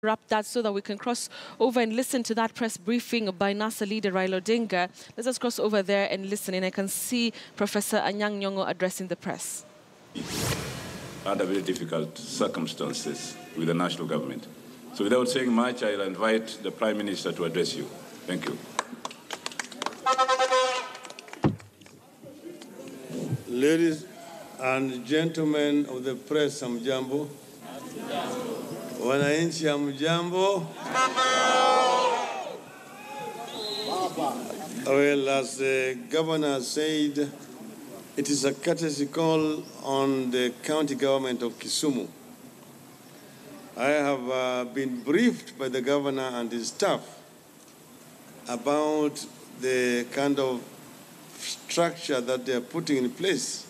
wrap that so that we can cross over and listen to that press briefing by NASA leader Raila Odinga. Let us cross over there and listen, and I can see Professor Anyang' Nyong'o addressing the press. Under very difficult circumstances with the national government. So without saying much, I'll invite the Prime Minister to address you. Thank you. Ladies and gentlemen of the press, hamjambo. Wananchi hamjambo. Well, as the governor said, it is a courtesy call on the county government of Kisumu. I have been briefed by the governor and his staff about the kind of structure that they are putting in place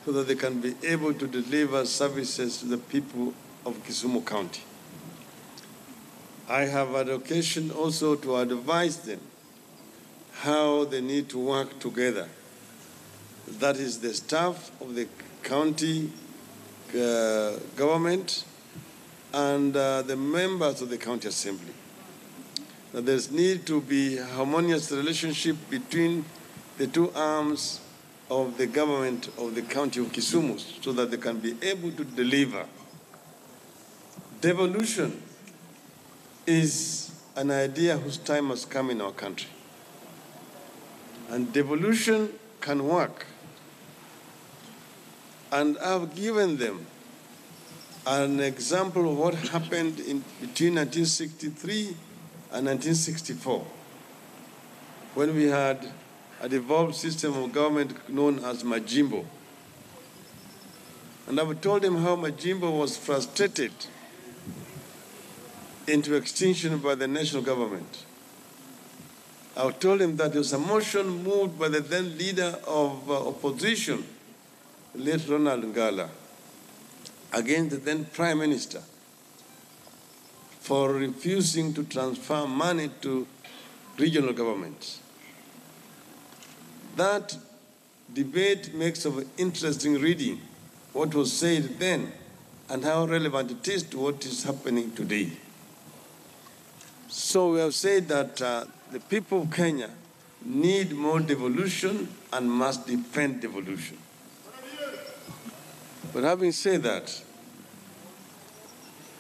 so that they can be able to deliver services to the people of Kisumu County. I have had occasion also to advise them how they need to work together. That is the staff of the county government and the members of the county assembly. That there's need to be a harmonious relationship between the two arms of the government of the county of Kisumu so that they can be able to deliver. Devolution is an idea whose time has come in our country. And devolution can work. And I've given them an example of what happened between 1963 and 1964, when we had a devolved system of government known as Majimbo. And I've told them how Majimbo was frustrated into extinction by the national government. I told him that there was a motion moved by the then leader of opposition, late Ronald Ngala, against the then Prime Minister for refusing to transfer money to regional governments. That debate makes of interesting reading what was said then and how relevant it is to what is happening today. So we have said that the people of Kenya need more devolution and must defend devolution. But having said that,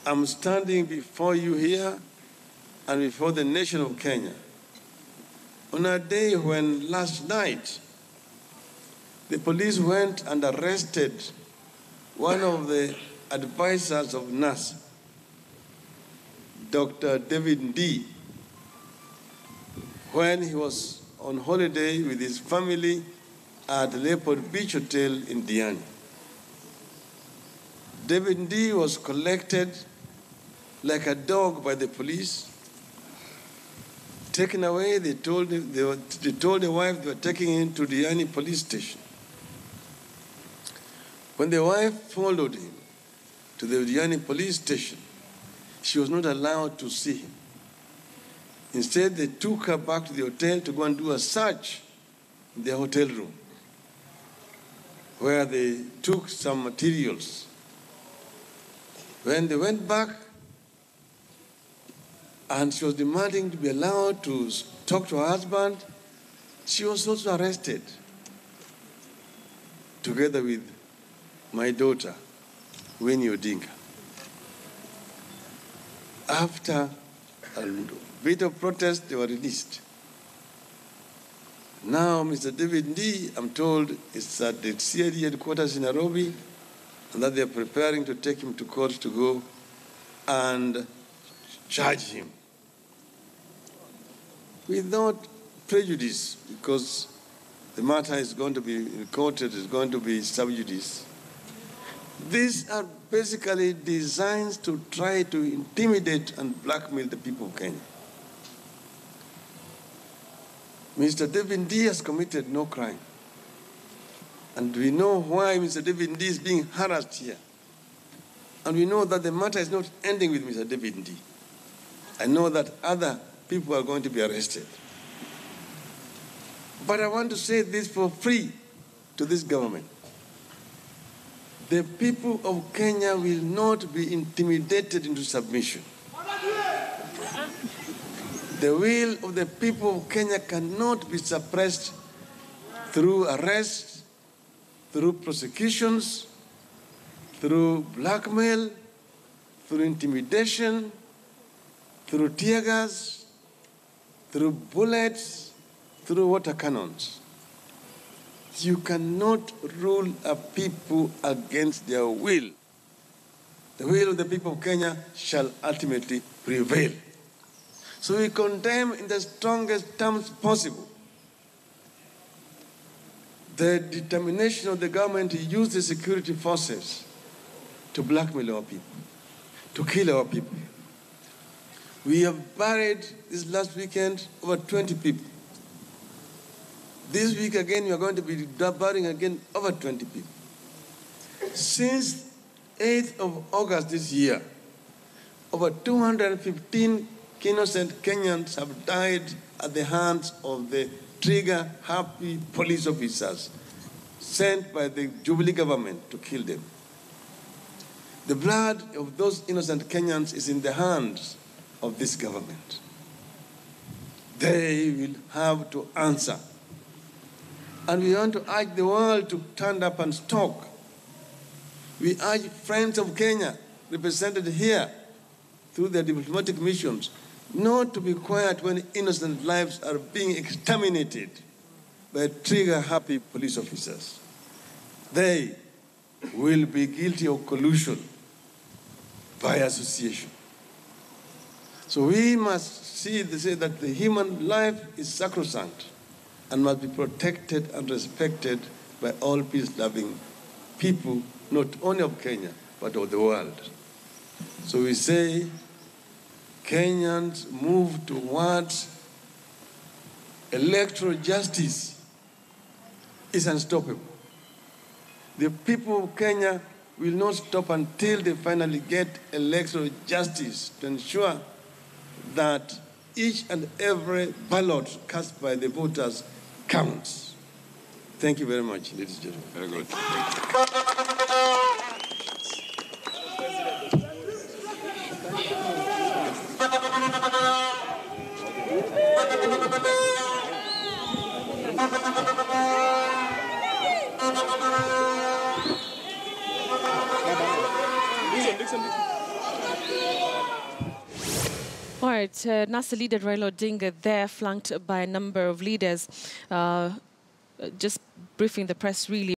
I'm standing before you here and before the nation of Kenya on a day when last night the police went and arrested one of the advisors of NASA, Dr. David D, when he was on holiday with his family at Leopard Beach Hotel in Diani. David D was collected like a dog by the police, taken away. They told the wife they were taking him to Diani police station. When the wife followed him to the Diani police station, she was not allowed to see him. Instead, they took her back to the hotel to go and do a search in the hotel room, where they took some materials. When they went back, and she was demanding to be allowed to talk to her husband, she was also arrested, together with my daughter, Winnie Odinga. After a bit of protest, they were released. Now, Mr. David D, I'm told, is at the CID headquarters in Nairobi, and that they're preparing to take him to court to go and charge him without prejudice, because the matter is going to be in court, it is going to be sub judice. These are basically designs to try to intimidate and blackmail the people of Kenya. Mr. David D has committed no crime. And we know why Mr. David D is being harassed here. And we know that the matter is not ending with Mr. David D. I know that other people are going to be arrested. But I want to say this for free to this government. The people of Kenya will not be intimidated into submission. The will of the people of Kenya cannot be suppressed through arrests, through prosecutions, through blackmail, through intimidation, through tear gas, through bullets, through water cannons. You cannot rule a people against their will. The will of the people of Kenya shall ultimately prevail. So we condemn in the strongest terms possible the determination of the government to use the security forces to blackmail our people, to kill our people. We have buried this last weekend over 20 people. This week again, we are going to be burying again over 20 people. Since 8th of August this year, over 215 innocent Kenyans have died at the hands of the trigger-happy police officers sent by the Jubilee government to kill them. The blood of those innocent Kenyans is in the hands of this government. They will have to answer. And we want to urge the world to stand up and talk. We urge friends of Kenya, represented here through their diplomatic missions, not to be quiet when innocent lives are being exterminated by trigger-happy police officers. They will be guilty of collusion by association. So we must say that the human life is sacrosanct and must be protected and respected by all peace-loving people, not only of Kenya, but of the world. So we say, Kenyans move towards electoral justice is unstoppable. The people of Kenya will not stop until they finally get electoral justice to ensure that each and every ballot cast by the voters counts. Thank you very much, ladies and gentlemen. Very good. All right, NASA leader Raila Odinga there, flanked by a number of leaders, just briefing the press really.